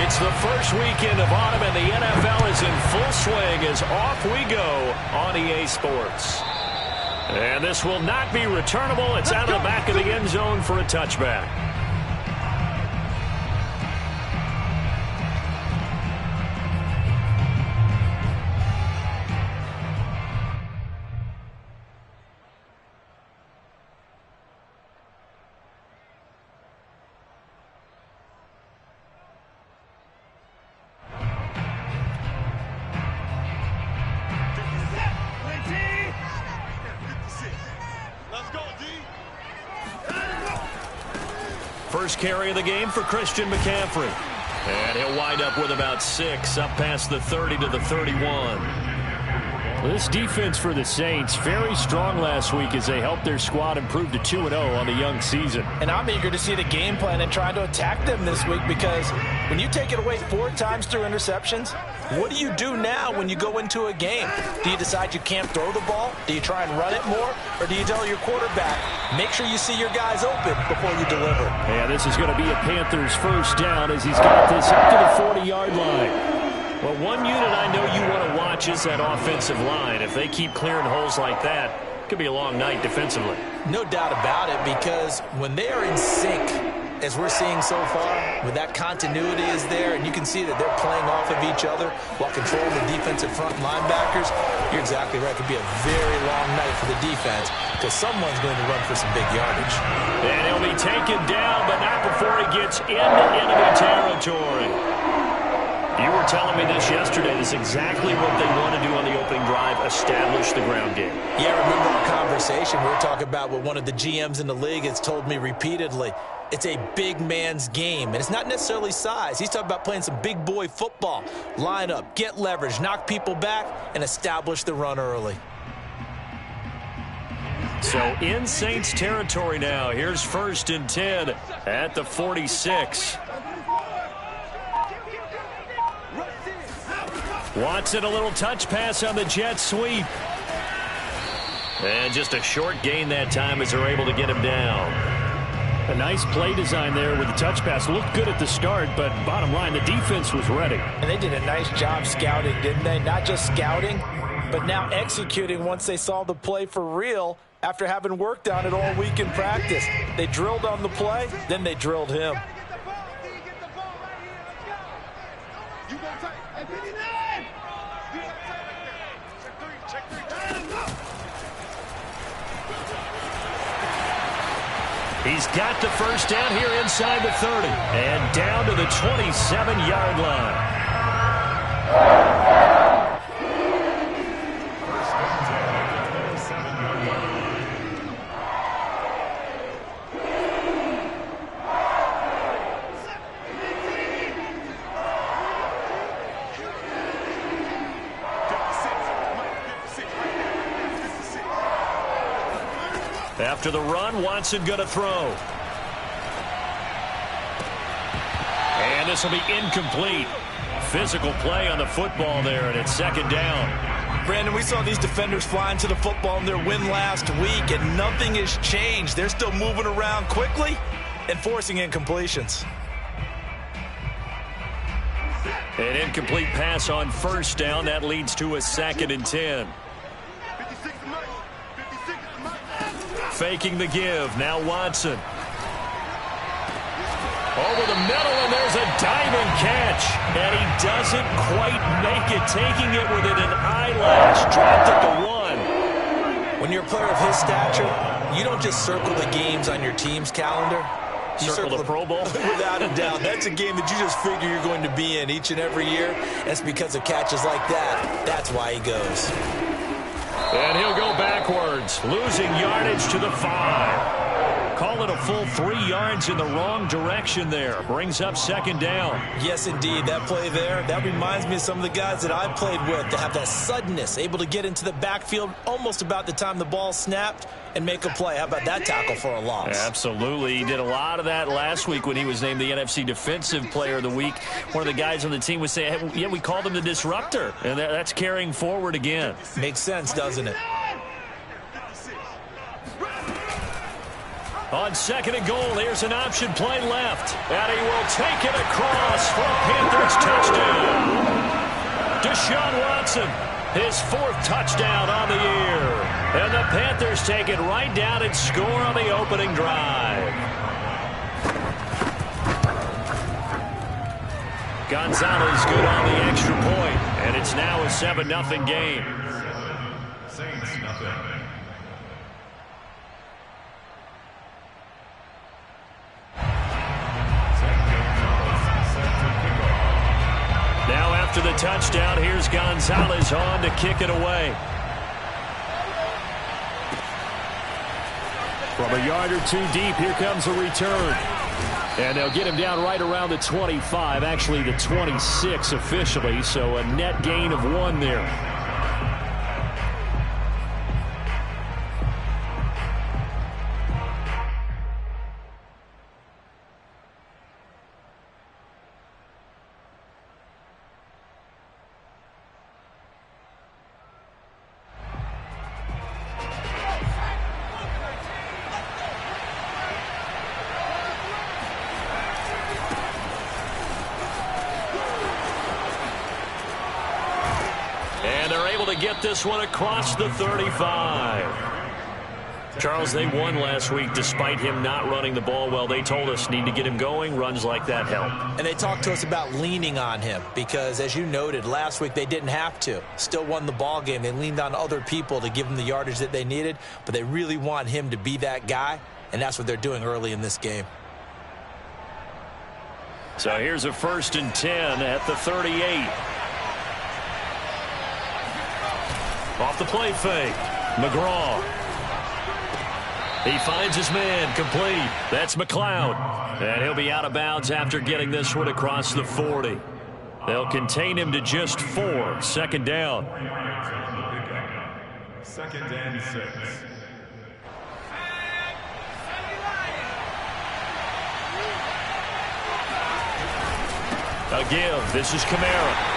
It's the first weekend of autumn, and the NFL is in full swing as off we go on EA Sports. And this will not be returnable. It's out of the back of the end zone for a touchback. First carry of the game for Christian McCaffrey. And he'll wind up with about 6, up past the 30 to the 31. This defense for the Saints, very strong last week as they helped their squad improve to 2-0 on the young season. And I'm eager to see the game plan and try to attack them this week, because when you take it away 4 times through interceptions, what do you do now when you go into a game? Do you decide you can't throw the ball? Do you try and run it more? Or do you tell your quarterback, make sure you see your guys open before you deliver? Yeah, this is going to be a Panthers first down as he's got this up to the 40-yard line. Well, one unit I know you want to watch is that offensive line. If they keep clearing holes like that, it could be a long night defensively. No doubt about it, because when they are in sync, as we're seeing so far, with that continuity is there, and you can see that they're playing off of each other while controlling the defensive front linebackers, you're exactly right. It could be a very long night for the defense, because someone's going to run for some big yardage. And he'll be taken down, but not before he gets into enemy territory. You were telling me this yesterday. This is exactly what they want to do on the opening drive, establish the ground game. Yeah, remember our conversation? We were talking about what one of the GMs in the league has told me repeatedly. It's a big man's game, and it's not necessarily size. He's talking about playing some big boy football. Line up, get leverage, knock people back, and establish the run early. So in Saints territory now. Here's 1st and 10 at the 46. Watson, a little touch pass on the jet sweep. And just a short gain that time as they're able to get him down. A nice play design there with the touch pass. Looked good at the start, but bottom line, the defense was ready. And they did a nice job scouting, didn't they? Not just scouting, but now executing once they saw the play for real after having worked on it all week in practice. They drilled on the play, then they drilled him. He's got the first down here inside the 30 and down to the 27-yard line. After the run, Watson going to throw. And this will be incomplete. Physical play on the football there, and it's 2nd down. Brandon, we saw these defenders flying to the football in their win last week, and nothing has changed. They're still moving around quickly and forcing incompletions. An incomplete pass on 1st down. That leads to a 2nd and 10. Faking the give. Now Watson. Over the middle, and there's a diving catch. And he doesn't quite make it, taking it within an eyelash. Dropped at the 1. When you're a player of his stature, you don't just circle the games on your team's calendar. You circle the Pro Bowl? Without a doubt. That's a game that you just figure you're going to be in each and every year. That's because of catches like that. That's why he goes. And he'll go backwards, losing yardage to the 5. Call it a full 3 yards in the wrong direction there. Brings up 2nd down. Yes, indeed. That play there, that reminds me of some of the guys that I played with to have that suddenness, able to get into the backfield almost about the time the ball snapped and make a play. How about that tackle for a loss? Absolutely. He did a lot of that last week when he was named the NFC Defensive Player of the Week. One of the guys on the team was saying, hey, yeah, we called him the disruptor. And that's carrying forward again. Makes sense, doesn't it? On second and goal, here's an option play left. And he will take it across for a Panthers touchdown. Deshaun Watson, his 4th touchdown on the year. And the Panthers take it right down and score on the opening drive. Gonzalez good on the extra point, and it's now a 7-0 game. Saints nothing. Now after the touchdown, here's Gonzalez on to kick it away. From a yard or 2 deep, here comes a return. And they'll get him down right around the 25, actually the 26 officially, so a net gain of 1 there. Get this one across the 35. Charles, they won last week despite him not running the ball well. They told us need to get him going. Runs like that help. And they talked to us about leaning on him because, as you noted, last week they didn't have to. Still won the ball game. They leaned on other people to give them the yardage that they needed, but they really want him to be that guy, and that's what they're doing early in this game. So here's a 1st and 10 at the 38. Off the play fake, McGraw. He finds his man, complete. That's McLeod. And he'll be out of bounds after getting this one across the 40. They'll contain him to just 4. 2nd down. 2nd and 6. A give. This is Kamara.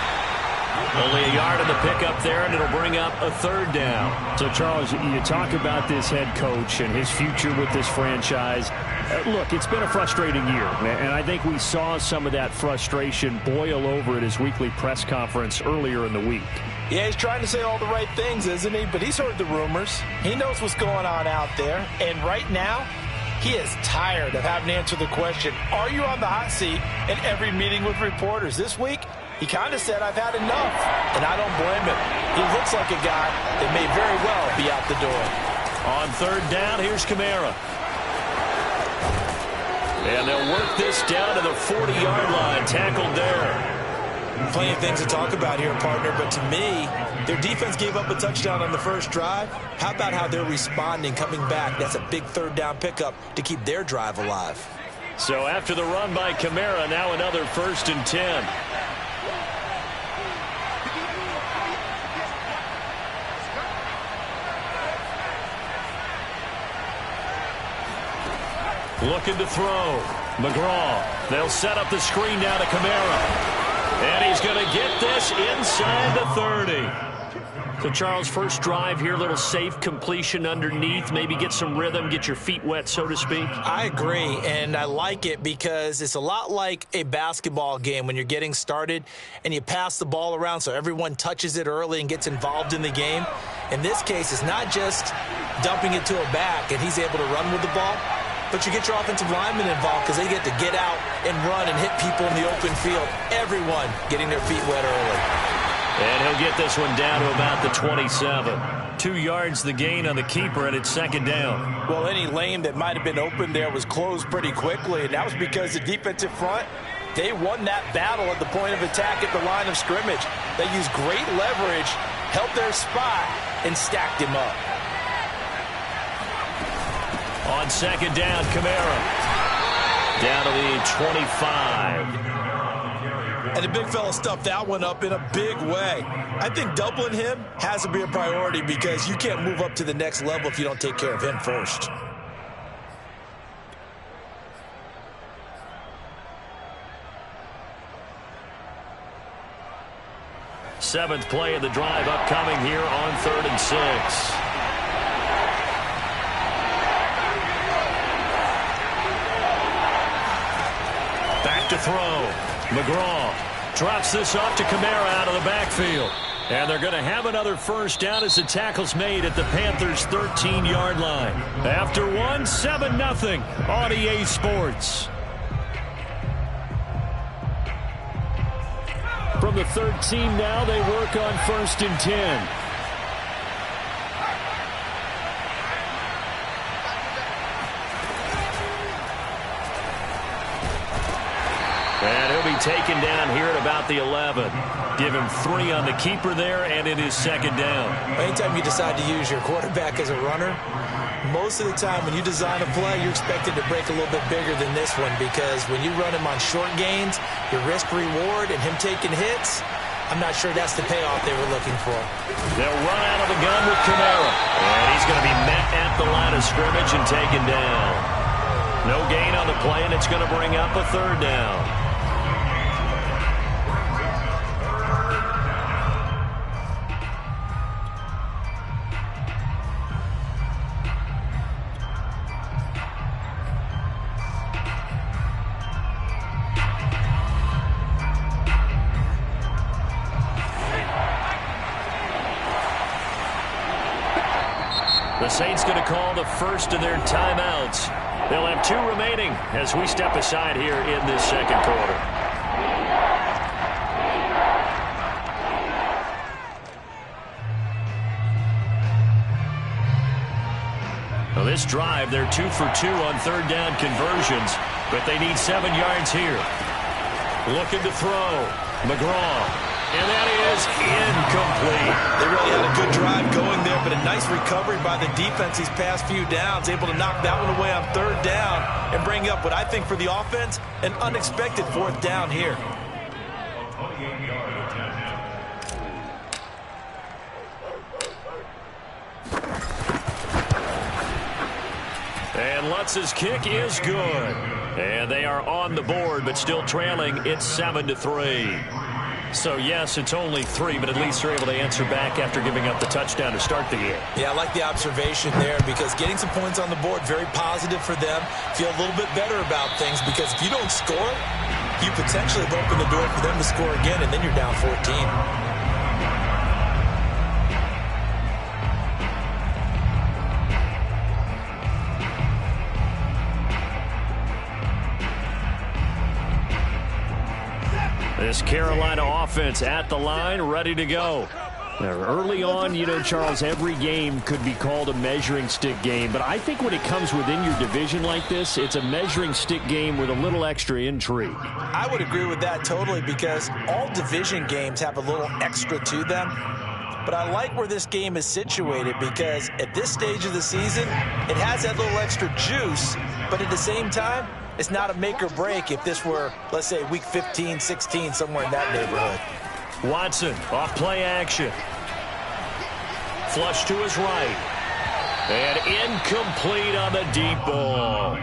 Only a yard in the pickup there, and it'll bring up a 3rd down. So, Charles, you talk about this head coach and his future with this franchise. Look, it's been a frustrating year, and I think we saw some of that frustration boil over at his weekly press conference earlier in the week. Yeah, he's trying to say all the right things, isn't he? But he's heard the rumors. He knows what's going on out there. And right now, he is tired of having to answer the question, are you on the hot seat in every meeting with reporters? This week, he kind of said, I've had enough, and I don't blame him. He looks like a guy that may very well be out the door. On 3rd down, here's Kamara. And they'll work this down to the 40-yard line, tackled there. Plenty of things to talk about here, partner, but to me, their defense gave up a touchdown on the first drive. How about how they're responding, coming back? That's a big 3rd down pickup to keep their drive alive. So after the run by Kamara, now another 1st and 10. Looking to throw. McGraw. They'll set up the screen down to Kamara. And he's going to get this inside the 30. So, Charles, first drive here, little safe completion underneath. Maybe get some rhythm, get your feet wet, so to speak. I agree, and I like it because it's a lot like a basketball game when you're getting started and you pass the ball around so everyone touches it early and gets involved in the game. In this case, it's not just dumping it to a back and he's able to run with the ball, but you get your offensive linemen involved because they get to get out and run and hit people in the open field. Everyone getting their feet wet early. And he'll get this one down to about the 27. 2 yards the gain on the keeper, and it's 2nd down. Well, any lane that might have been open there was closed pretty quickly, and that was because the defensive front, they won that battle at the point of attack at the line of scrimmage. They used great leverage, held their spot, and stacked him up. On 2nd down, Kamara. Down to the 25. And the big fella stuffed that one up in a big way. I think doubling him has to be a priority because you can't move up to the next level if you don't take care of him first. Seventh play of the drive upcoming here on 3rd and 6. Back to throw. McGraw drops this off to Kamara out of the backfield. And they're going to have another first down as the tackle's made at the Panthers' 13-yard line. After one, 7-0 on EA Sports. From the 13 now, they work on 1st and 10. And he'll be taken down here at about the 11. Give him 3 on the keeper there, and it is 2nd down. Anytime you decide to use your quarterback as a runner, most of the time when you design a play, you're expected to break a little bit bigger than this one, because when you run him on short gains, your risk-reward and him taking hits, I'm not sure that's the payoff they were looking for. They'll run out of the gun with Kamara. And he's going to be met at the line of scrimmage and taken down. No gain on the play, and it's going to bring up a 3rd down. The Saints going to call the first of their timeouts. They'll have 2 remaining as we step aside here in this 2nd quarter. Well, this drive, they're 2 for 2 on 3rd down conversions, but they need 7 yards here. Looking to throw. McGraw. And that is incomplete. They really had a good drive going there, but a nice recovery by the defense these past few downs, able to knock that one away on 3rd down and bring up what I think for the offense, an unexpected 4th down here. And Lutz's kick is good. And they are on the board, but still trailing. It's 7-3. So, yes, it's only 3, but at least they're able to answer back after giving up the touchdown to start the game. Yeah, I like the observation there, because getting some points on the board, very positive for them. Feel a little bit better about things, because if you don't score, you potentially have opened the door for them to score again, and then you're down 14. This Carolina offense at the line, ready to go. Now, early on, you know, Charles, every game could be called a measuring stick game. But I think when it comes within your division like this, it's a measuring stick game with a little extra intrigue. I would agree with that totally, because all division games have a little extra to them. But I like where this game is situated, because at this stage of the season, it has that little extra juice. But at the same time, it's not a make or break if this were, let's say, week 15, 16, somewhere in that neighborhood. Watson, off play action. Flush to his right. And incomplete on the deep ball.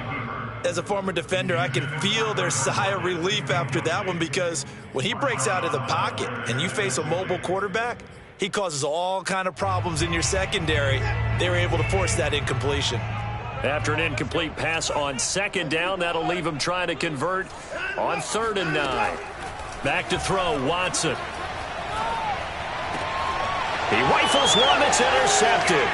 As a former defender, I can feel their sigh of relief after that one, because when he breaks out of the pocket and you face a mobile quarterback, he causes all kind of problems in your secondary. They were able to force that incompletion. After an incomplete pass on 2nd down, that'll leave him trying to convert on 3rd and 9. Back to throw, Watson. He rifles one that's intercepted.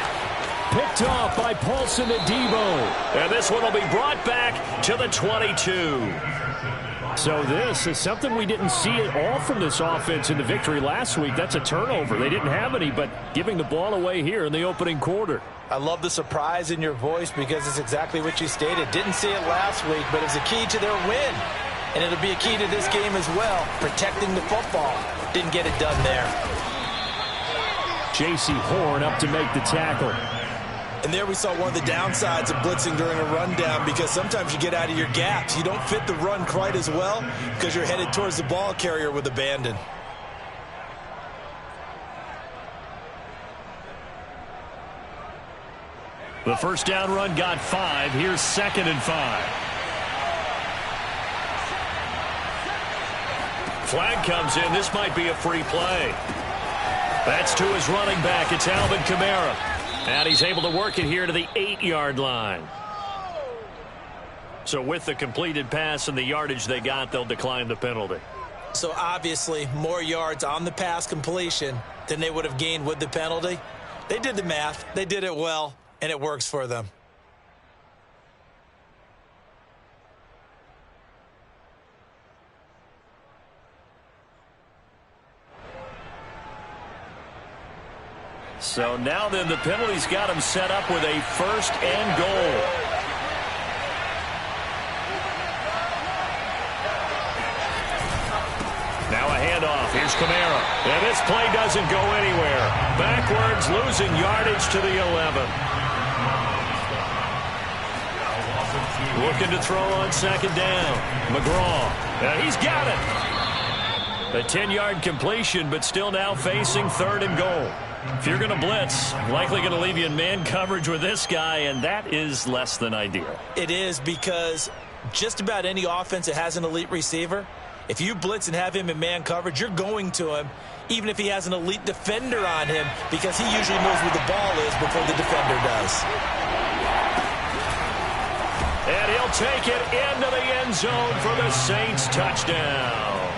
Picked off by Paulson Adebo. And this one will be brought back to the 22. So this is something we didn't see at all from this offense in the victory last week. That's a turnover. They didn't have any, but giving the ball away here in the opening quarter. I love the surprise in your voice, because it's exactly what you stated. Didn't see it last week, but it's a key to their win. And it'll be a key to this game as well, protecting the football. Didn't get it done there. J.C. Horn up to make the tackle. And there we saw one of the downsides of blitzing during a rundown, because sometimes you get out of your gaps. You don't fit the run quite as well because you're headed towards the ball carrier with abandon. The first down run got 5. Here's 2nd and 5. Flag comes in. This might be a free play. That's to his running back. It's Alvin Kamara. And he's able to work it here to the 8-yard line. So with the completed pass and the yardage they got, they'll decline the penalty. So obviously more yards on the pass completion than they would have gained with the penalty. They did the math. They did it well, and it works for them. So now then the penalty's got him set up with a 1st and goal. Now a handoff. Here's Kamara. And this play doesn't go anywhere. Backwards, losing yardage to the 11. Looking to throw on 2nd down. McGraw. And he's got it. A 10-yard completion, but still now facing 3rd and goal. If you're going to blitz, likely going to leave you in man coverage with this guy, and that is less than ideal. It is, because just about any offense that has an elite receiver, if you blitz and have him in man coverage, you're going to him, even if he has an elite defender on him, because he usually knows where the ball is before the defender does. And he'll take it into the end zone for the Saints touchdown.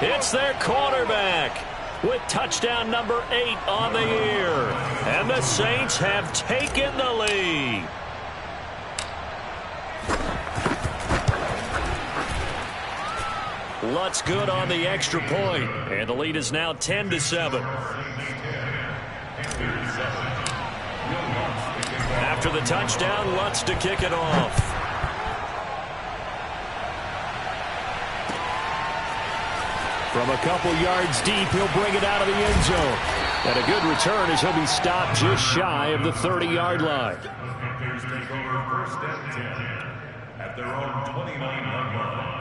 It's their quarterback with touchdown number 8 on the year. And the Saints have taken the lead. Lutz good on the extra point, and the lead is now 10-7. After the touchdown, Lutz to kick it off. From a couple yards deep, he'll bring it out of the end zone. And a good return as he'll be stopped just shy of the 30-yard line. Panthers take over 1st and 10 at their own 29-yard line.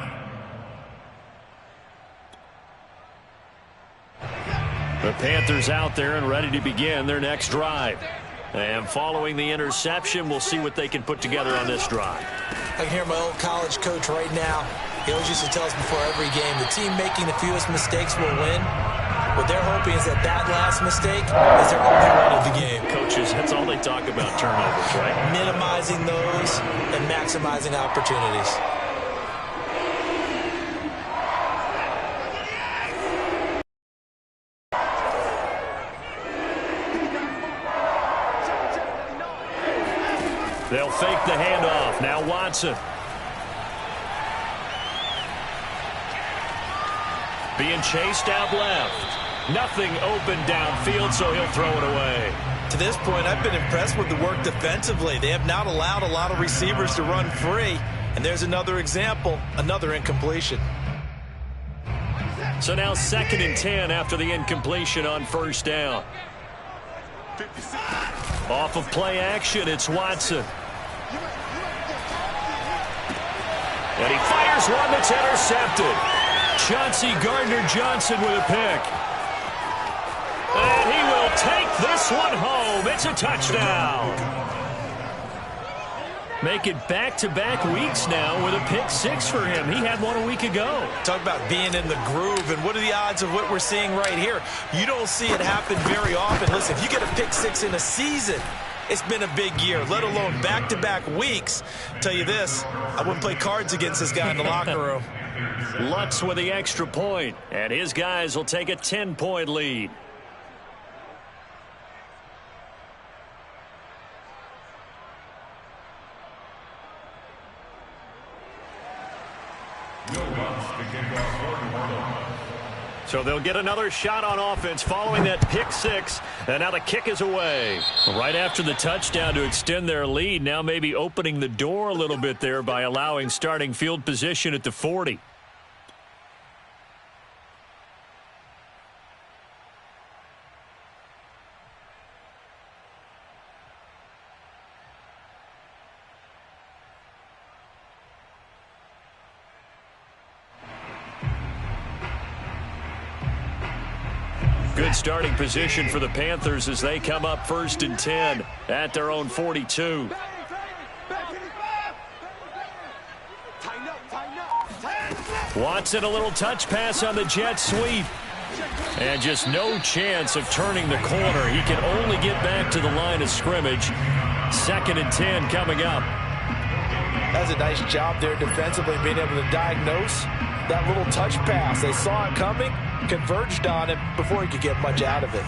The Panthers out there and ready to begin their next drive. And following the interception, we'll see what they can put together on this drive. I can hear my old college coach right now. He always used to tell us before every game, the team making the fewest mistakes will win. What they're hoping is that last mistake is their only run of the game. Coaches, that's all they talk about, turnovers, right? Minimizing those and maximizing opportunities. They'll fake the handoff. Now Watson. Being chased out left. Nothing open downfield, so he'll throw it away. To this point, I've been impressed with the work defensively. They have not allowed a lot of receivers to run free. And there's another example, another incompletion. So now 2nd and 10 after the incompletion on 1st down. Off of play action, it's Watson. And he fires one that's intercepted. Chauncey Gardner-Johnson with a pick. And he will take this one home. It's a touchdown. Make it back-to-back weeks now with a pick 6 for him. He had one a week ago. Talk about being in the groove, and what are the odds of what we're seeing right here? You don't see it happen very often. Listen, if you get a pick 6 in a season, it's been a big year, let alone back-to-back weeks. Tell you this, I wouldn't play cards against this guy in the locker room. Lutz with the extra point, and his guys will take a 10-point lead. So they'll get another shot on offense following that pick 6, and now the kick is away. Right after the touchdown to extend their lead, now maybe opening the door a little bit there by allowing starting field position at the 40. Good starting position for the Panthers as they come up 1st and 10 at their own 42. Watson, a little touch pass on the jet sweep. And just no chance of turning the corner. He can only get back to the line of scrimmage. 2nd and 10 coming up. Does a nice job there defensively, being able to diagnose that little touch pass. They saw it coming, converged on it before he could get much out of it.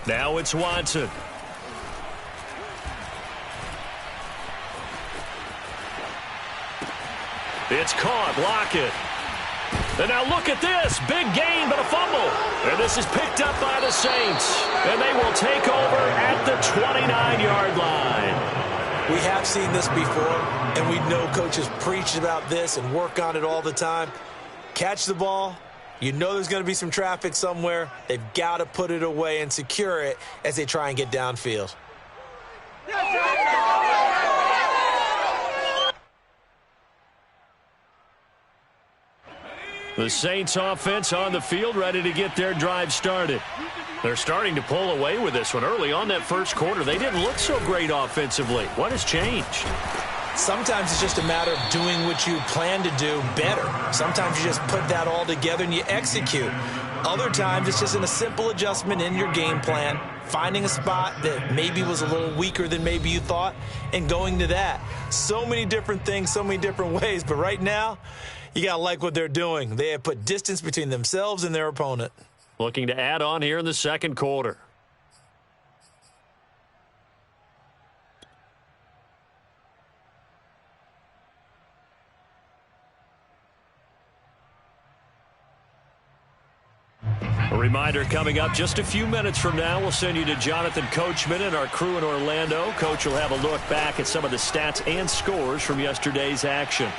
Now it's Watson. It's caught. Lockett. And now look at this. Big gain, but a fumble. And this is picked up by the Saints. And they will take over at the 29-yard line. We have seen this before, and we know coaches preach about this and work on it all the time. Catch the ball. You know there's going to be some traffic somewhere. They've got to put it away and secure it as they try and get downfield. The Saints offense on the field, ready to get their drive started. They're starting to pull away with this one. Early on that first quarter, they didn't look so great offensively. What has changed? Sometimes it's just a matter of doing what you plan to do better. Sometimes you just put that all together and you execute. Other times it's just a simple adjustment in your game plan, finding a spot that maybe was a little weaker than maybe you thought, and going to that. So many different things, so many different ways, but right now, you got to like what they're doing. They have put distance between themselves and their opponent. Looking to add on here in the second quarter. A reminder coming up just a few minutes from now, we'll send you to Jonathan Coachman and our crew in Orlando. Coach will have a look back at some of the stats and scores from yesterday's action.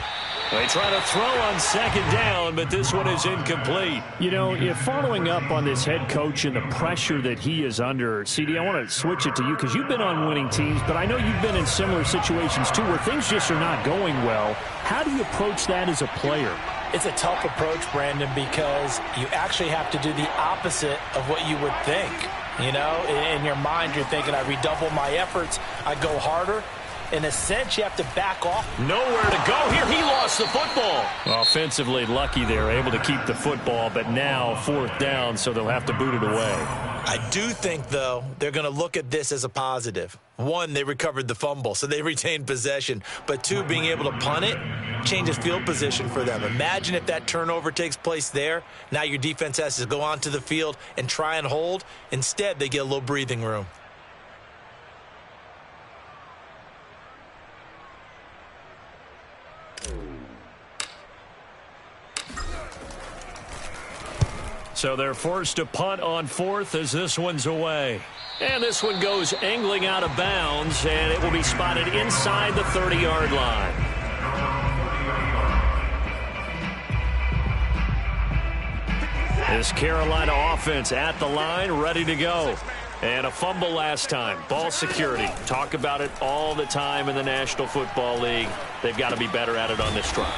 They try to throw on second down, but this one is incomplete. You know, if following up on this head coach and the pressure that he is under, CD, I want to switch it to you because you've been on winning teams, but I know you've been in similar situations too where things just are not going well. How do you approach that as a player? It's a tough approach, Brandon, because you actually have to do the opposite of what you would think. You know, in your mind, you're thinking, I redouble my efforts, I go harder. In a sense, you have to back off. Nowhere to go here. He lost the football. Offensively lucky they're able to keep the football, but now fourth down, so they'll have to boot it away. I do think, though, they're going to look at this as a positive. One, they recovered the fumble, so they retained possession. But two, being able to punt it changes field position for them. Imagine if that turnover takes place there. Now your defense has to go onto the field and try and hold. Instead, they get a little breathing room. So they're forced to punt on fourth as this one's away. And this one goes angling out of bounds, and it will be spotted inside the 30-yard line. This Carolina offense at the line, ready to go. And a fumble last time. Ball security. Talk about it all the time in the National Football League. They've got to be better at it on this drive.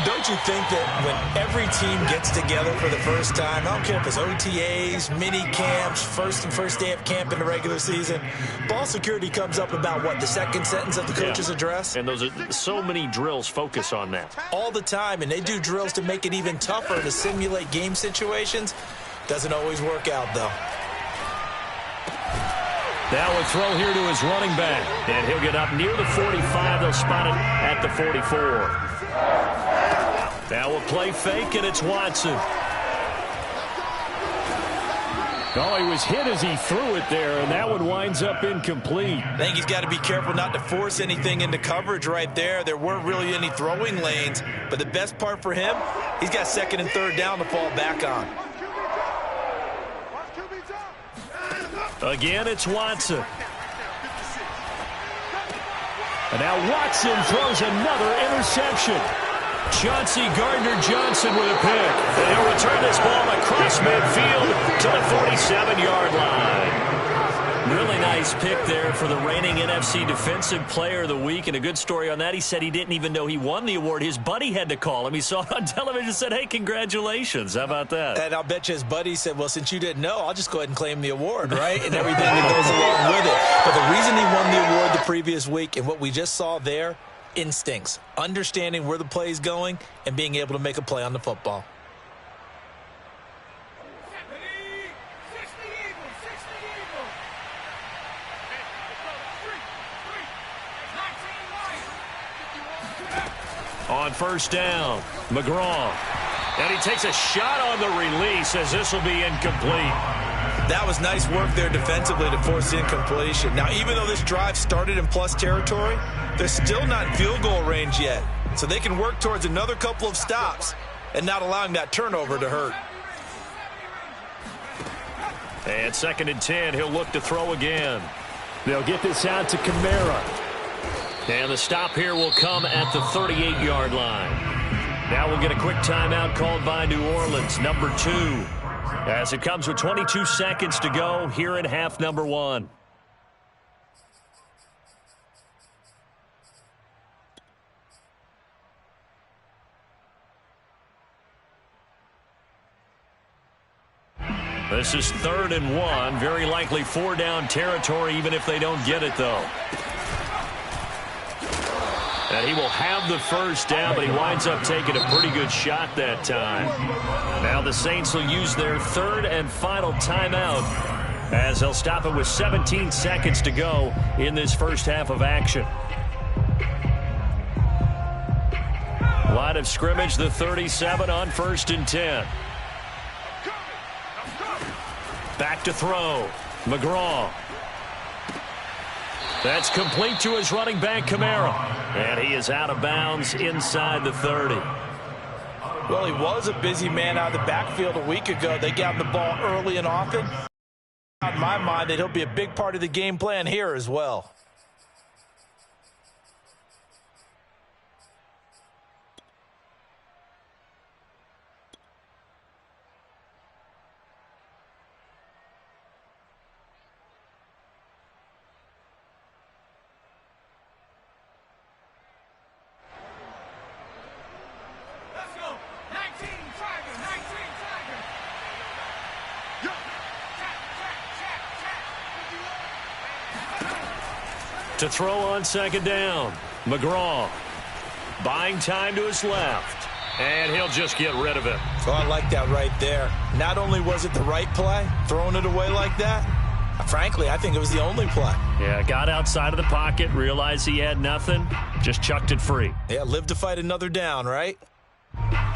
Don't you think that when every team gets together for the first time, I don't care if it's OTAs, mini camps, first day of camp in the regular season, ball security comes up about, what, the second sentence of the coach's address? And those are so many drills focus on that. All the time, and they do drills to make it even tougher to simulate game situations. Doesn't always work out, though. Now a throw here to his running back, and he'll get up near the 45. They'll spot it at the 44. Now a play fake, and it's Watson. Oh, he was hit as he threw it there, and that one winds up incomplete. I think he's got to be careful not to force anything into coverage right there. There weren't really any throwing lanes, but the best part for him, he's got second and third down to fall back on. Again, it's Watson. And now Watson throws another interception. Chauncey Gardner-Johnson with a pick. And he'll return this ball across midfield to the 47-yard line. Really nice pick there for the reigning NFC Defensive Player of the Week. And a good story on that. He said he didn't even know he won the award. His buddy had to call him. He saw it on television and said, hey, congratulations. How about that? And I'll bet you his buddy said, well, since you didn't know, I'll just go ahead and claim the award, right? And everything that goes along with it. But the reason he won the award the previous week and what we just saw there, instincts, understanding where the play is going and being able to make a play on the football. on first down. McGraw. And he takes a shot on the release as this will be incomplete. That was nice work there defensively to force the incompletion. Now, even though this drive started in plus territory, they're still not in field goal range yet. So they can work towards another couple of stops and not allowing that turnover to hurt. And 2nd and 10, he'll look to throw again. They'll get this out to Kamara. And the stop here will come at the 38-yard line. Now we'll get a quick timeout called by New Orleans, number 2. As it comes with 22 seconds to go here in half number 1. This is 3rd and 1. Very likely 4-down territory, even if they don't get it, though. And he will have the first down, but he winds up taking a pretty good shot that time. Now the Saints will use their 3rd and final timeout as they'll stop it with 17 seconds to go in this first half of action. Line of scrimmage, the 37 on 1st and 10. Back to throw. McGraw. That's complete to his running back, Kamara. And he is out of bounds inside the 30. Well, he was a busy man out of the backfield a week ago. They got the ball early and often. In my mind, that he'll be a big part of the game plan here as well. To throw on 2nd down. McGraw. Buying time to his left. And he'll just get rid of it. Oh, I like that right there. Not only was it the right play, throwing it away like that, frankly, I think it was the only play. Yeah, got outside of the pocket, realized he had nothing, just chucked it free. Yeah, live to fight another down, right?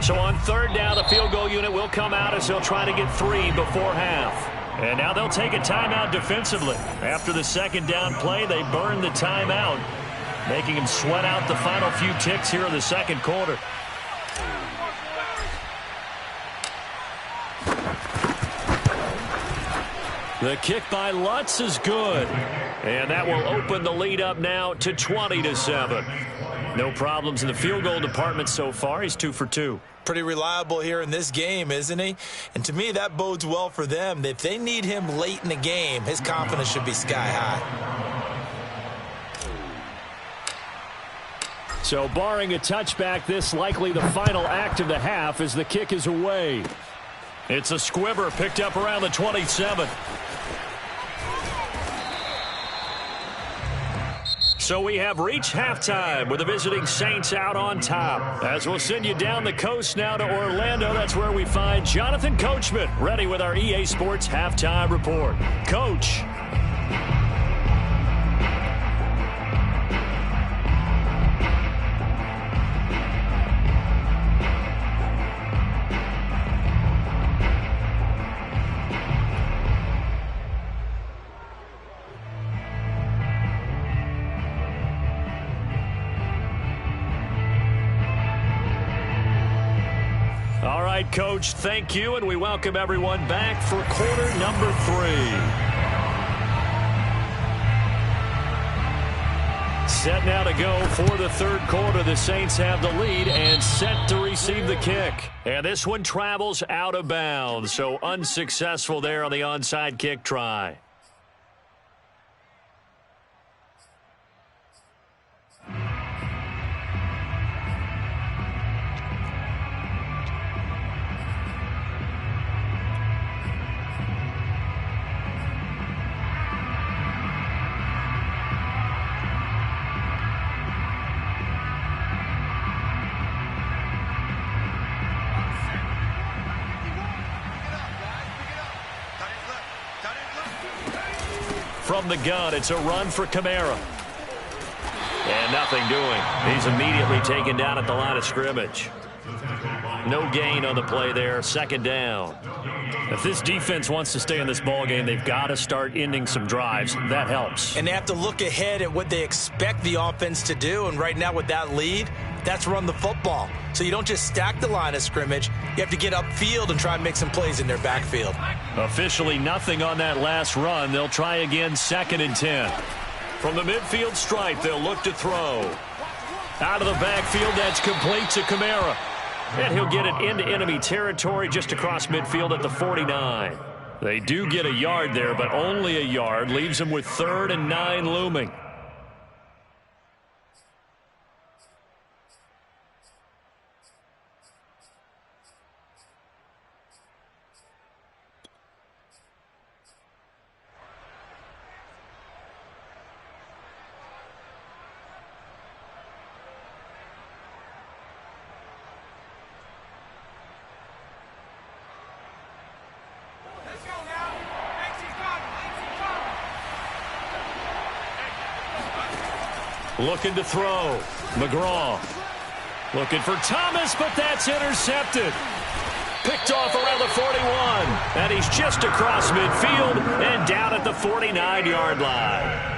So on 3rd down, the field goal unit will come out as they'll try to get 3 before half. And now they'll take a timeout defensively. After the 2nd down play, they burn the timeout, making him sweat out the final few ticks here in the 2nd quarter. The kick by Lutz is good. And that will open the lead up now to 20-7. No problems in the field goal department so far. He's 2 for 2. Pretty reliable here in this game, isn't he? And to me, that bodes well for them. If they need him late in the game, his confidence should be sky high. So barring a touchback, this likely the final act of the half as the kick is away. It's a squibber picked up around the 27. So we have reached halftime with the visiting Saints out on top. As we'll send you down the coast now to Orlando, that's where we find Jonathan Coachman ready with our EA Sports Halftime Report. Coach. All right, Coach, thank you, and we welcome everyone back for quarter number 3. Set now to go for the 3rd quarter. The Saints have the lead and set to receive the kick. And this one travels out of bounds, so unsuccessful there on the onside kick try. From the gun, it's a run for Kamara. And nothing doing. He's immediately taken down at the line of scrimmage. No gain on the play there. Second down. If this defense wants to stay in this ballgame, they've got to start ending some drives. That helps. And they have to look ahead at what they expect the offense to do. And right now with that lead, that's run the football. So you don't just stack the line of scrimmage. You have to get upfield and try and make some plays in their backfield. Officially nothing on that last run. They'll try again 2nd and 10. From the midfield stripe, they'll look to throw. Out of the backfield, that's complete to Kamara. And he'll get it into enemy territory just across midfield at the 49. They do get a yard there, but only a yard. Leaves them with 3rd and 9 looming. Looking to throw. McGraw. Looking for Thomas, but that's intercepted. Picked off around the 41. And he's just across midfield and down at the 49-yard line.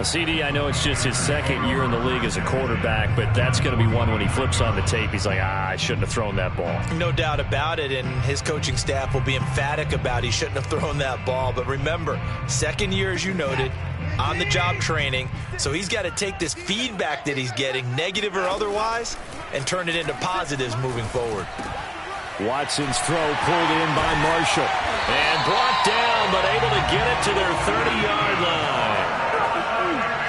CD, I know it's just his 2nd year in the league as a quarterback, but that's going to be one when he flips on the tape. He's like, I shouldn't have thrown that ball. No doubt about it, and his coaching staff will be emphatic about he shouldn't have thrown that ball. But remember, 2nd year, as you noted, on-the-job training. So he's got to take this feedback that he's getting, negative or otherwise, and turn it into positives moving forward. Watson's throw pulled in by Marshall. And brought down, but able to get it to their 30-yard line.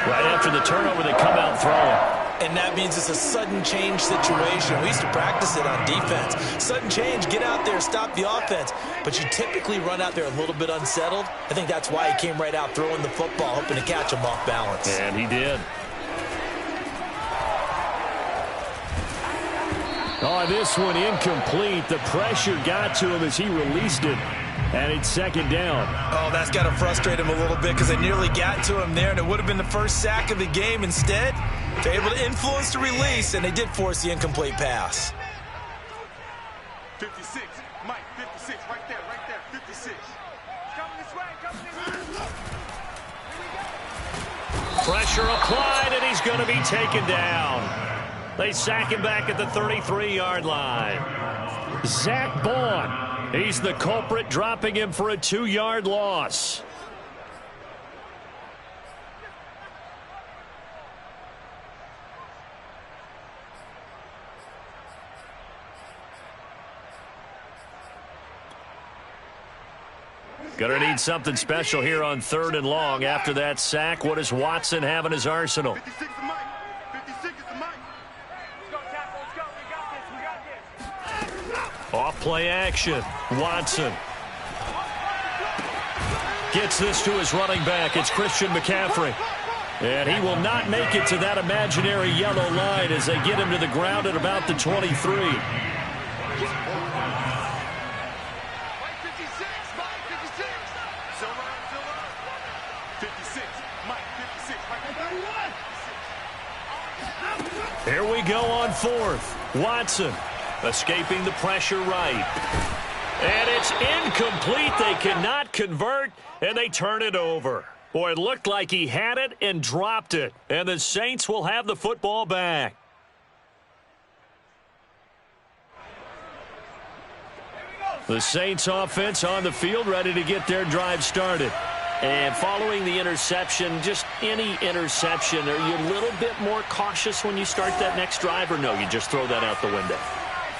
Right after the turnover, they come out throwing. And that means it's a sudden change situation. We used to practice it on defense. Sudden change, get out there, stop the offense. But you typically run out there a little bit unsettled. I think that's why he came right out throwing the football, hoping to catch him off balance. And he did. Oh, this one incomplete. The pressure got to him as he released it. And it's 2nd down. Oh, that's got to frustrate him a little bit because they nearly got to him there, and it would have been the first sack of the game. Instead, they're able to influence the release, and they did force the incomplete pass. 56, Mike, 56, right there, 56. Coming this way, Pressure applied, and he's going to be taken down. They sack him back at the 33-yard line. Zach Baun. He's the culprit, dropping him for a 2-yard loss. Gonna need something special here on 3rd and long. After that sack, what does Watson have in his arsenal? 56 is Mike. 56 is Mike. Let's go, tackle. Let's go. We got this. Off play action. Watson gets this to his running back. It's Christian McCaffrey. And he will not make it to that imaginary yellow line as they get him to the ground at about the 23. Here we go on 4th. Watson escaping the pressure right. And it's incomplete. They cannot convert, and they turn it over. Boy, it looked like he had it and dropped it. And the Saints will have the football back. The Saints offense on the field, ready to get their drive started. And following the interception, just any interception, are you a little bit more cautious when you start that next drive, or no, you just throw that out the window?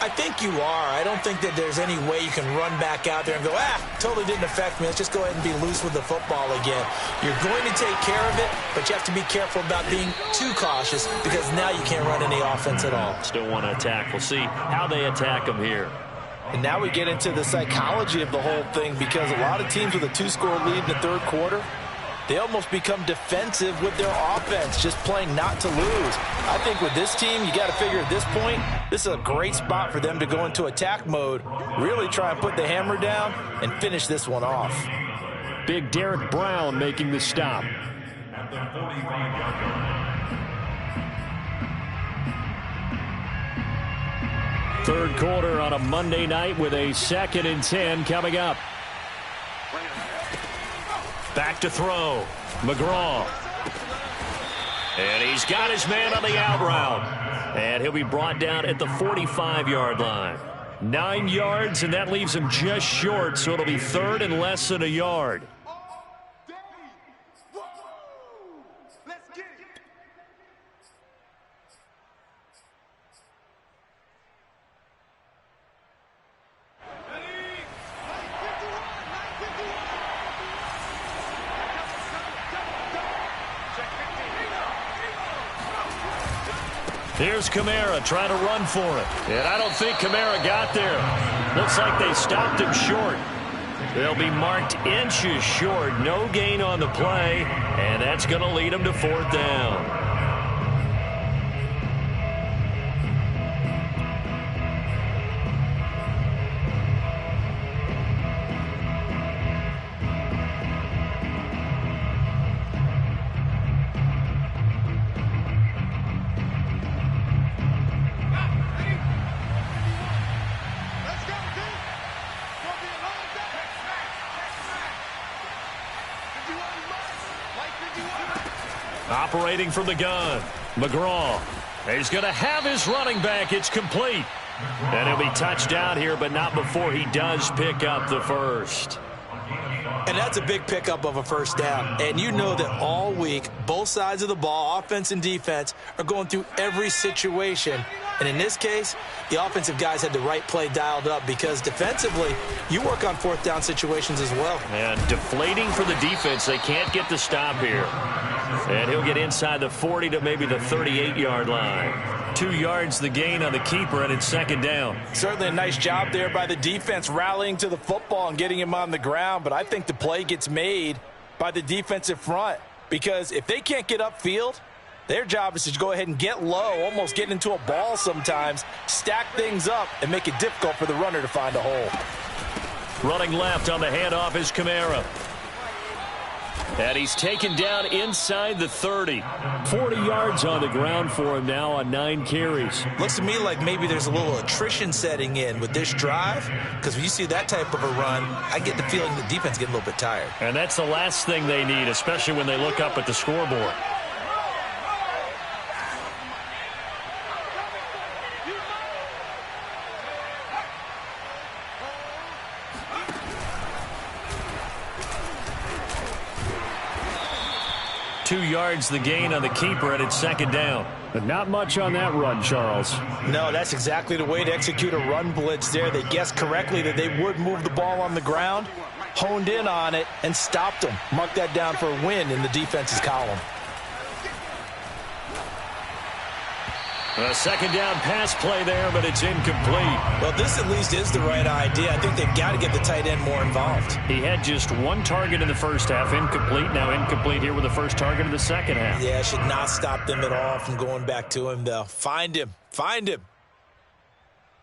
I think you are. I don't think that there's any way you can run back out there and go, totally didn't affect me. Let's just go ahead and be loose with the football again. You're going to take care of it, but you have to be careful about being too cautious because now you can't run any offense at all. Still want to attack. We'll see how they attack them here. And now we get into the psychology of the whole thing because a lot of teams with a 2-score lead in the 3rd quarter, they almost become defensive with their offense, just playing not to lose. I think with this team, you got to figure at this point, this is a great spot for them to go into attack mode, really try and put the hammer down and finish this one off. Big Derek Brown making the stop. At the 45-yard line. Third quarter on a Monday night with a 2nd and 10 coming up. Back to throw. McGraw. And he's got his man on the out route. And he'll be brought down at the 45-yard line. 9 yards, and that leaves him just short, so it'll be 3rd and less than a yard. Here's Kamara trying to run for it. And I don't think Kamara got there. Looks like they stopped him short. They'll be marked inches short. No gain on the play. And that's going to lead them to 4th down. Operating from the gun, McGraw. He's going to have his running back. It's complete. And he'll be touchdown here, but not before he does pick up the first. And that's a big pickup of a first down. And you know that all week, both sides of the ball, offense and defense, are going through every situation. And in this case, the offensive guys had the right play dialed up because defensively, you work on 4th down situations as well. And deflating for the defense. They can't get the stop here. And he'll get inside the 40 to maybe the 38-yard line. 2 yards the gain on the keeper, and it's 2nd down. Certainly a nice job there by the defense rallying to the football and getting him on the ground. But I think the play gets made by the defensive front because if they can't get upfield, their job is to go ahead and get low, almost get into a ball sometimes, stack things up, and make it difficult for the runner to find a hole. Running left on the handoff is Kamara. And he's taken down inside the 30. 40 yards on the ground for him now on 9 carries. Looks to me like maybe there's a little attrition setting in with this drive because when you see that type of a run, I get the feeling the defense getting a little bit tired. And that's the last thing they need, especially when they look up at the scoreboard. Two yards the gain on the keeper, and it's 2nd down. But not much on that run, Charles. No, that's exactly the way to execute a run blitz there. They guessed correctly that they would move the ball on the ground, honed in on it, and stopped them. Mark that down for a win in the defense's column. A 2nd down pass play there, but it's incomplete. Well, this at least is the right idea. I think they've got to get the tight end more involved. He had just 1 target in the first half, incomplete. Now incomplete here with the first target of the second half. Yeah, it should not stop them at all from going back to him, though. Find him. Find him.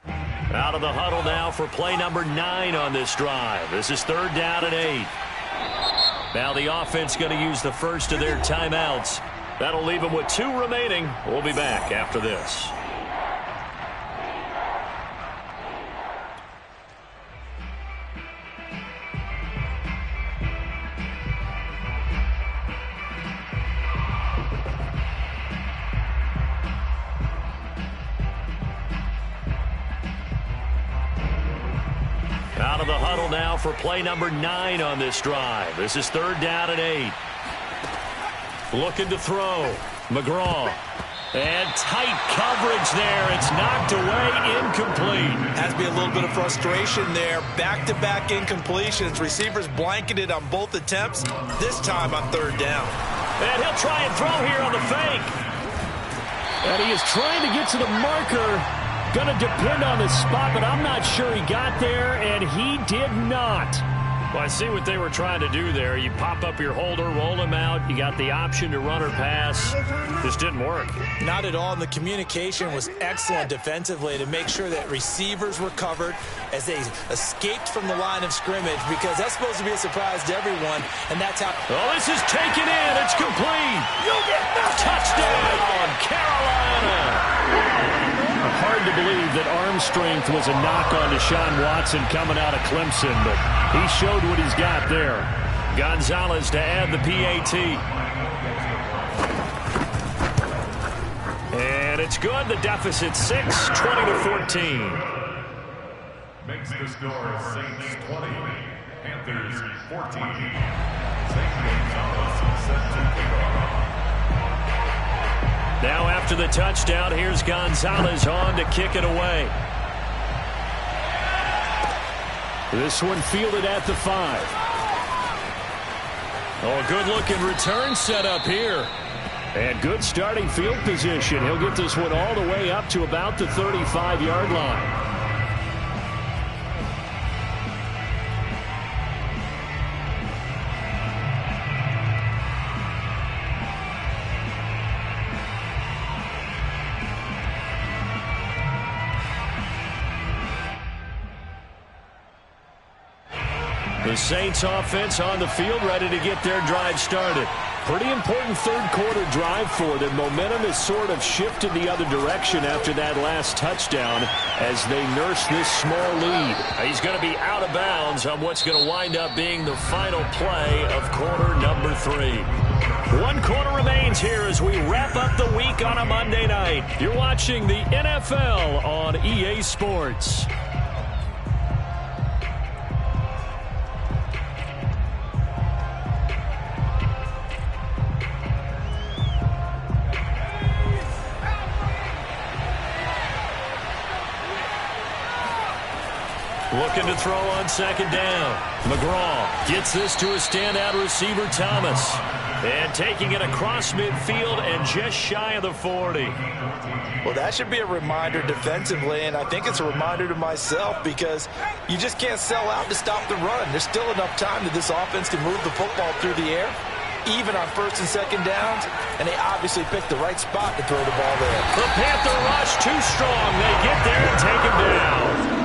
Out of the huddle now for play number 9 on this drive. This is 3rd down and 8. Now the offense going to use the first of their timeouts. That'll leave them with 2 remaining. We'll be back after this. Out of the huddle now for play number 9 on this drive. This is 3rd down and 8. Looking to throw. McGraw. And tight coverage there. It's knocked away. Incomplete. Has to be a little bit of frustration there. Back-to-back incompletions. Receivers blanketed on both attempts. This time on 3rd down. And he'll try and throw here on the fake. And he is trying to get to the marker. Going to depend on the spot, but I'm not sure he got there, and he did not. Well, I see what they were trying to do there. You pop up your holder, roll him out. You got the option to run or pass. Just didn't work. Not at all. And the communication was excellent defensively to make sure that receivers were covered as they escaped from the line of scrimmage, because that's supposed to be a surprise to everyone, and that's how... Oh, this is taken in. It's complete. Touchdown, Carolina. Hard to believe that arm strength was a knock on Deshaun Watson coming out of Clemson, but he showed what he's got there. Gonzalez to add the PAT. And it's good. The deficit 6, 20-14. Makes the score Saints 20, Panthers 14. St. Gonzalez set to kick off. Now after the touchdown, here's Gonzalez on to kick it away. This one fielded at the 5. Oh, good-looking return set up here. And good starting field position. He'll get this one all the way up to about the 35-yard line. The Saints offense on the field, ready to get their drive started. Pretty important third-quarter drive for them. Momentum has sort of shifted the other direction after that last touchdown as they nurse this small lead. He's going to be out of bounds on what's going to wind up being the final play of quarter number 3. 1 quarter remains here as we wrap up the week on a Monday night. You're watching the NFL on EA Sports. Looking to throw on second down. McGraw gets this to a standout receiver, Thomas. And taking it across midfield and just shy of the 40. Well, that should be a reminder defensively, and I think it's a reminder to myself, because you just can't sell out to stop the run. There's still enough time that this offense can move the football through the air, even on first and second downs, and they obviously picked the right spot to throw the ball there. The Panther rush too strong. They get there and take him down.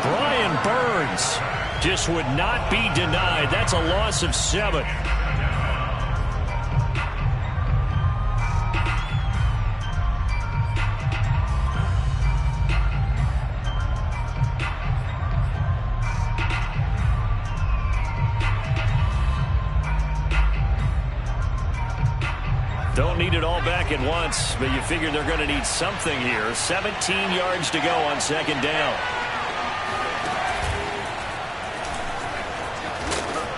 Brian Burns just would not be denied. That's a loss of 7. Don't need it all back at once, but you figure they're going to need something here. 17 yards to go on second down.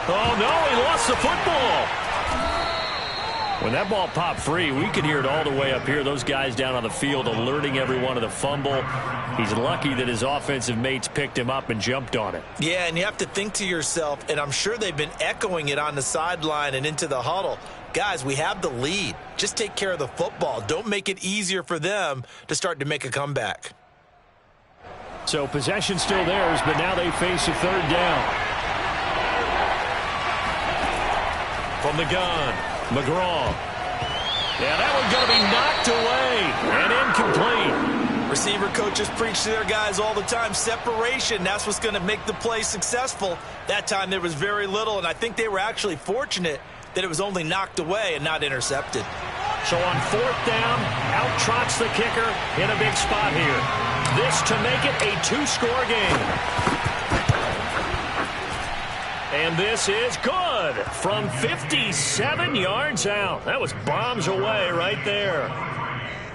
Oh, no, he lost the football. When that ball popped free, we could hear it all the way up here. Those guys down on the field alerting everyone of the fumble. He's lucky that his offensive mates picked him up and jumped on it. Yeah, and you have to think to yourself, and I'm sure they've been echoing it on the sideline and into the huddle. Guys, we have the lead. Just take care of the football. Don't make it easier for them to start to make a comeback. So possession still theirs, but now they face a third down. From the gun, McGraw. Yeah, that one's going to be knocked away and incomplete. Receiver coaches preach to their guys all the time. Separation, that's what's going to make the play successful. That time there was very little, and I think they were actually fortunate that it was only knocked away and not intercepted. So on fourth down, out trots the kicker in a big spot here. This to make it a 2-score game. And this is good from 57 yards out. That was bombs away right there.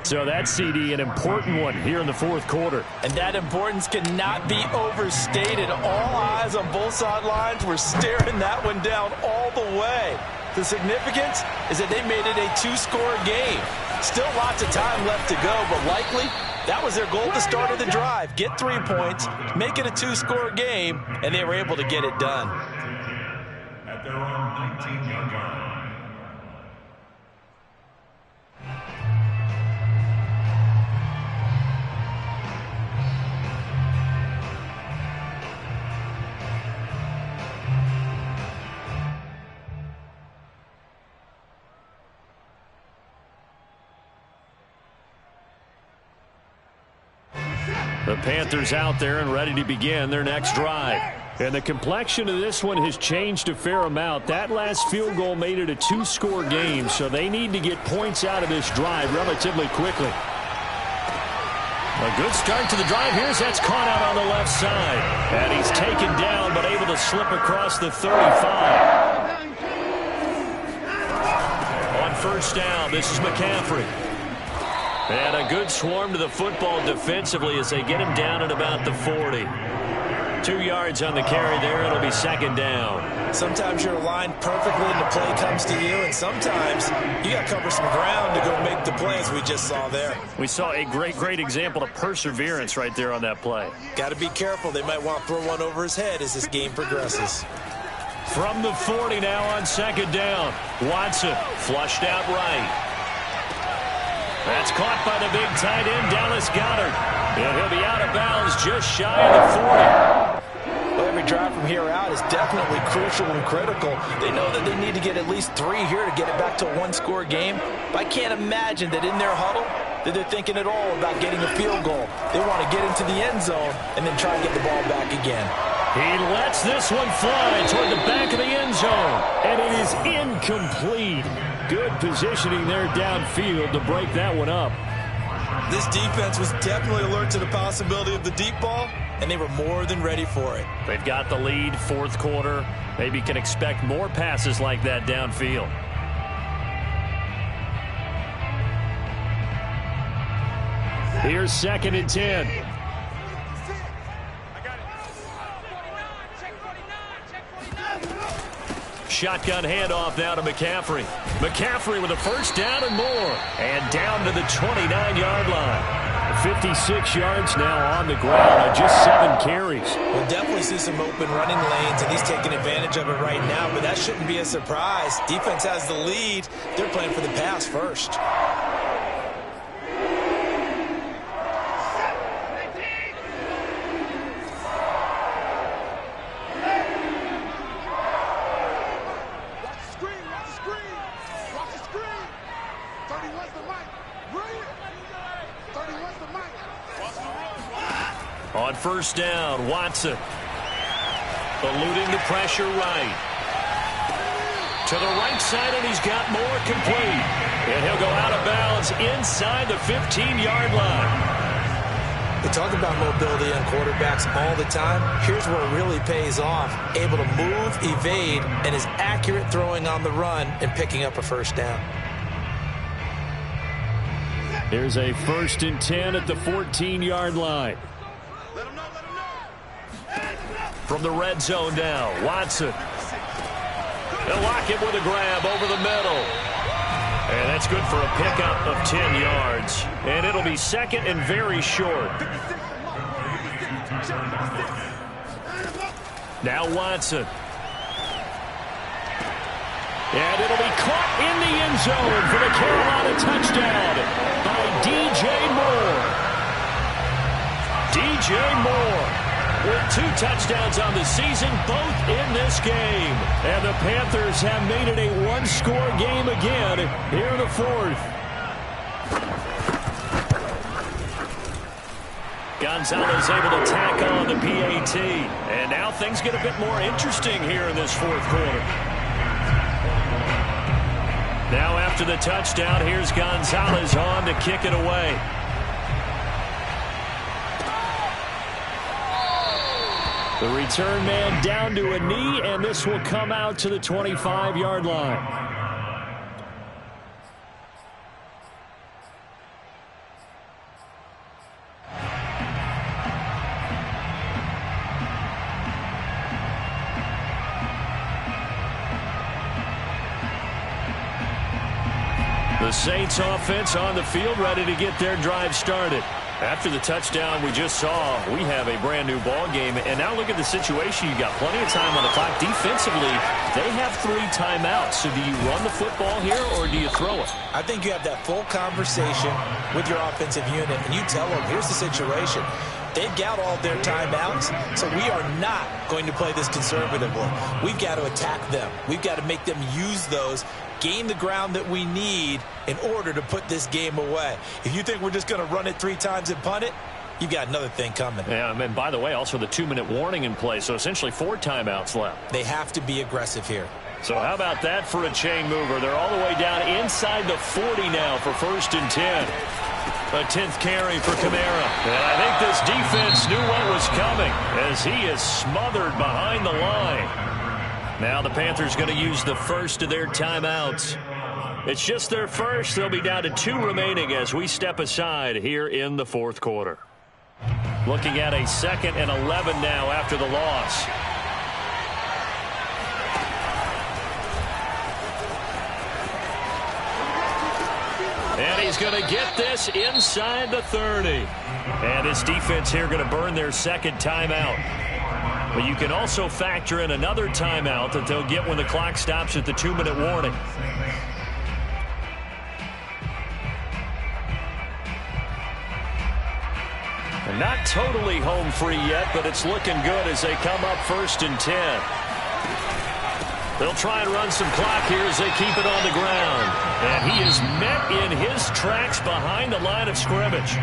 So that CD, an important one here in the fourth quarter. And that importance cannot be overstated. All eyes on both sidelines were staring that one down all the way. The significance is that they made it a 2-score game. Still lots of time left to go, but likely that was their goal at the start of the drive. Get 3 points, make it a 2-score game, and they were able to get it done. At their own 19-yard line. The Panthers out there and ready to begin their next drive. And the complexion of this one has changed a fair amount. That last field goal made it a 2-score game, so they need to get points out of this drive relatively quickly. A good start to the drive. Here's that's caught out on the left side. And he's taken down but able to slip across the 35. On first down, this is McCaffrey. And a good swarm to the football defensively as they get him down at about the 40. 2 yards on the carry there. It'll be second down. Sometimes you're aligned perfectly and the play comes to you, and sometimes you got to cover some ground to go make the play, as we just saw there. We saw a great example of perseverance right there on that play. Got to be careful. They might want to throw one over his head as this game progresses. From the 40 now on second down. Watson flushed out right. That's caught by the big tight end, Dallas Goedert. And he'll be out of bounds just shy of the 40. Well, every drive from here out is definitely crucial and critical. They know that they need to get at least 3 here to get it back to a 1-score game. But I can't imagine that in their huddle that they're thinking at all about getting a field goal. They want to get into the end zone and then try to get the ball back again. He lets this one fly toward the back of the end zone. And it is incomplete. Good positioning there downfield to break that one up. This defense was definitely alert to the possibility of the deep ball, and they were more than ready for it. They've got the lead, fourth quarter. Maybe can expect more passes like that downfield. Here's second and 10. Shotgun handoff now to McCaffrey. McCaffrey with a first down and more. And down to the 29-yard line. 56 yards now on the ground on just 7 carries. We'll definitely see some open running lanes, and he's taking advantage of it right now, but that shouldn't be a surprise. Defense has the lead. They're playing for the pass first. On first down, Watson. Eluding the pressure right. To the right side, and he's got more complete. And he'll go out of bounds inside the 15-yard line. They talk about mobility on quarterbacks all the time. Here's where it really pays off. Able to move, evade, and is accurate throwing on the run and picking up a first down. There's a 1st and 10 at the 14-yard line. From the red zone now, Watson. They'll lock it with a grab over the middle. And that's good for a pickup of 10 yards. And it'll be second and very short. Now Watson. And it'll be caught in the end zone for the Carolina touchdown by DJ Moore. DJ Moore with 2 touchdowns on the season, both in this game. And the Panthers have made it a 1-score game again here in the 4th. Gonzalez able to tack on the PAT. And now things get a bit more interesting here in this 4th quarter. Now after the touchdown, here's Gonzalez on to kick it away. The return man down to a knee, and this will come out to the 25-yard line. The Saints offense on the field, ready to get their drive started. After the touchdown we just saw, we have a brand new ball game. And now look at the situation. You got plenty of time on the clock. Defensively, they have 3 timeouts. So do you run the football here or do you throw it? I think you have that full conversation with your offensive unit, and you tell them, here's the situation. They've got all their timeouts, so we are not going to play this conservatively. We've got to attack them. We've got to make them use those, gain the ground that we need in order to put this game away. If you think we're just going to run it 3 times and punt it, you got another thing coming. Yeah, and by the way, also the 2-minute warning in play, so essentially 4 timeouts left. They have to be aggressive here. So how about that for a chain mover? They're all the way down inside the 40 now for 1st and 10. A 10th carry for Kamara. And I think this defense knew what was coming as he is smothered behind the line. Now the Panthers going to use the first of their timeouts. It's just their first. They'll be down to 2 remaining as we step aside here in the 4th quarter. Looking at a 2nd and 11 now after the loss. And he's going to get this inside the 30. And this defense here going to burn their 2nd timeout. But you can also factor in another timeout that they'll get when the clock stops at the 2-minute warning. And not totally home free yet, but it's looking good as they come up 1st and 10. They'll try and run some clock here as they keep it on the ground. And he is met in his tracks behind the line of scrimmage.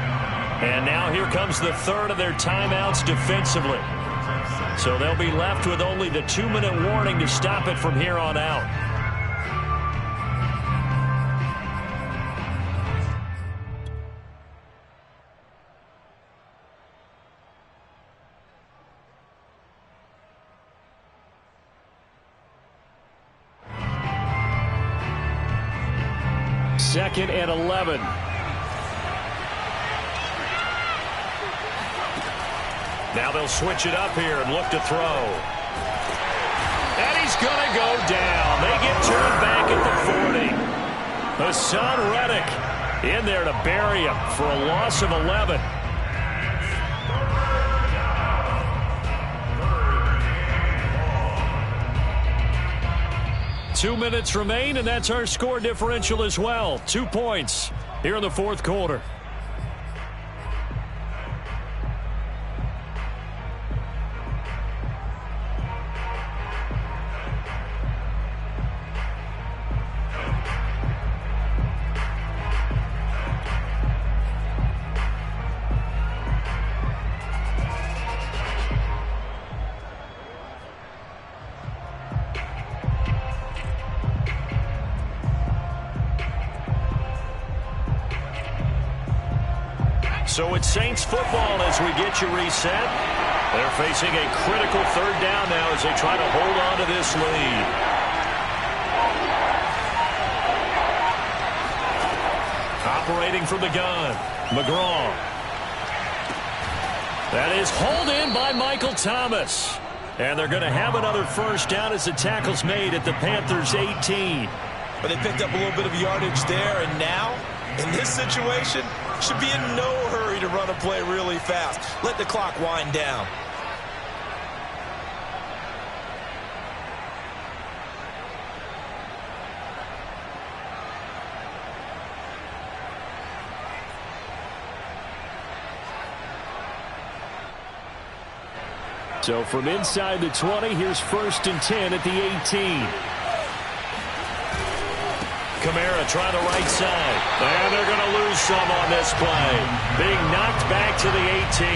And now here comes the 3rd of their timeouts defensively. So they'll be left with only the 2-minute warning to stop it from here on out. Second and 11. Now they'll switch it up here and look to throw. And he's going to go down. They get turned back at the 40. Hassan Reddick in there to bury him for a loss of 11. Two minutes remain, and that's our score differential as well. 2 points here in the 4th quarter. So it's Saints football as we get you reset. They're facing a critical 3rd down now as they try to hold on to this lead. Operating from the gun, McGraw. That is hauled in by Michael Thomas. And they're going to have another 1st down as the tackle's made at the Panthers' 18. But they picked up a little bit of yardage there, and now, in this situation, should be in no hurry to run a play really fast. Let the clock wind down. So from inside the 20, here's 1st and 10 at the 18. Kamara trying the right side. And they're going to lose some on this play. Being knocked back to the 18.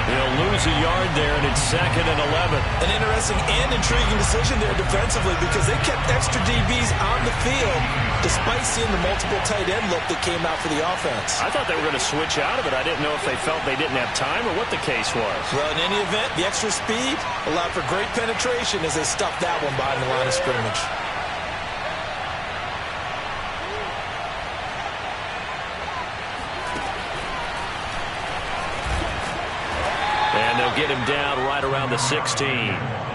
He'll lose a yard there, and it's 2nd and 11. An interesting and intriguing decision there defensively because they kept extra DBs on the field despite seeing the multiple tight end look that came out for the offense. I thought they were going to switch out of it. I didn't know if they felt they didn't have time or what the case was. Well, in any event, the extra speed allowed for great penetration as they stuffed that one behind the line of scrimmage. Get him down right around the 16.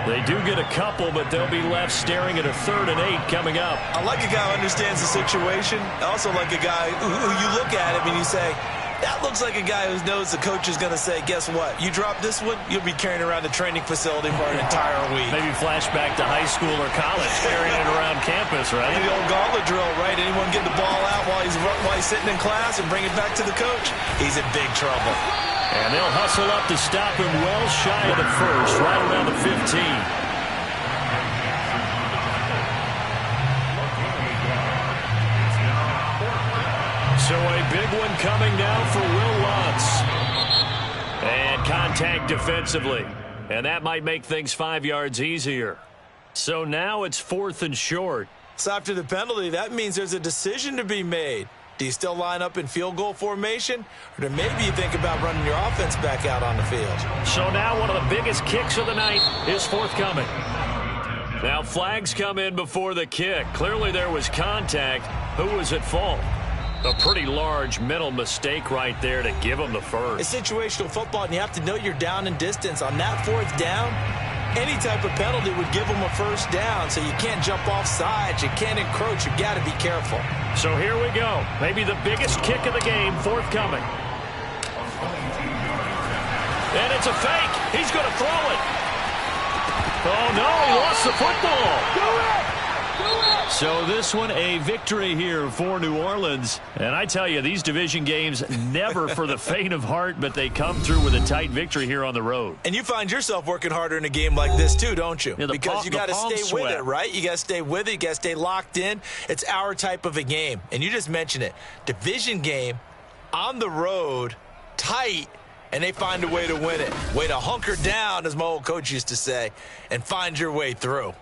They do get a couple, but they'll be left staring at a 3rd and 8 coming up. I like a guy who understands the situation. I also like a guy who you look at him and you say, that looks like a guy who knows the coach is going to say, guess what? You drop this one, you'll be carrying around the training facility for an entire week. Maybe flashback to high school or college, carrying it around campus, right? Maybe the old gauntlet drill, right? Anyone get the ball out while he's sitting in class and bring it back to the coach? He's in big trouble. And they'll hustle up to stop him well shy of the 1st, right around the 15. So a big one coming now for Will Lutz. And contact defensively. And that might make things 5 yards easier. So now it's 4th and short. So after the penalty, that means there's a decision to be made. Do you still line up in field goal formation? Or do maybe you think about running your offense back out on the field? So now one of the biggest kicks of the night is forthcoming. Now flags come in before the kick. Clearly there was contact. Who was at fault? A pretty large mental mistake right there to give him the first. It's situational football, and you have to know you're down in distance. On that 4th down, any type of penalty would give them a first down, so you can't jump off sides. You can't encroach. You've got to be careful. So here we go. Maybe the biggest kick of the game forthcoming. And it's a fake. He's going to throw it. Oh, no, he lost the football. So this one, a victory here for New Orleans. And I tell you, these division games, never for the faint of heart, but they come through with a tight victory here on the road. And you find yourself working harder in a game like this, too, don't you? Yeah, because you got to stay with it, right? You got to stay with it. You got to stay locked in. It's our type of a game. And you just mentioned it. Division game, on the road, tight, and they find a way to win it. Way to hunker down, as my old coach used to say, and find your way through.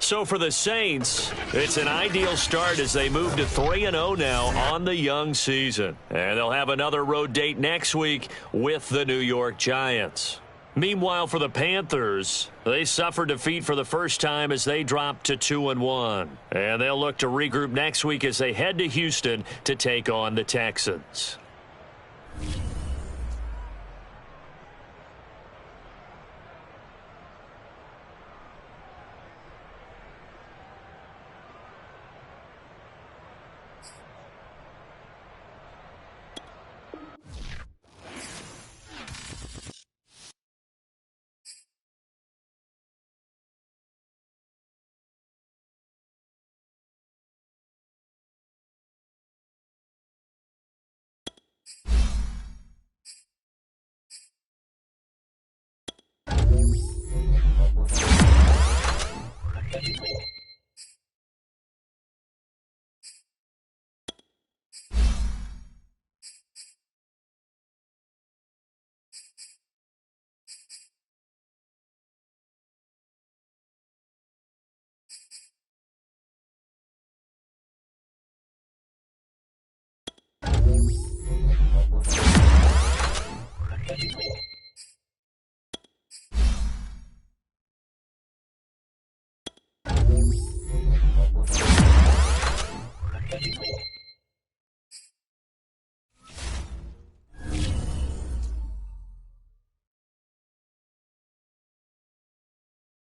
So for the Saints, it's an ideal start as they move to 3-0 now on the young season. And they'll have another road date next week with the New York Giants. Meanwhile, for the Panthers, they suffered defeat for the first time as they dropped to 2-1. And they'll look to regroup next week as they head to Houston to take on the Texans.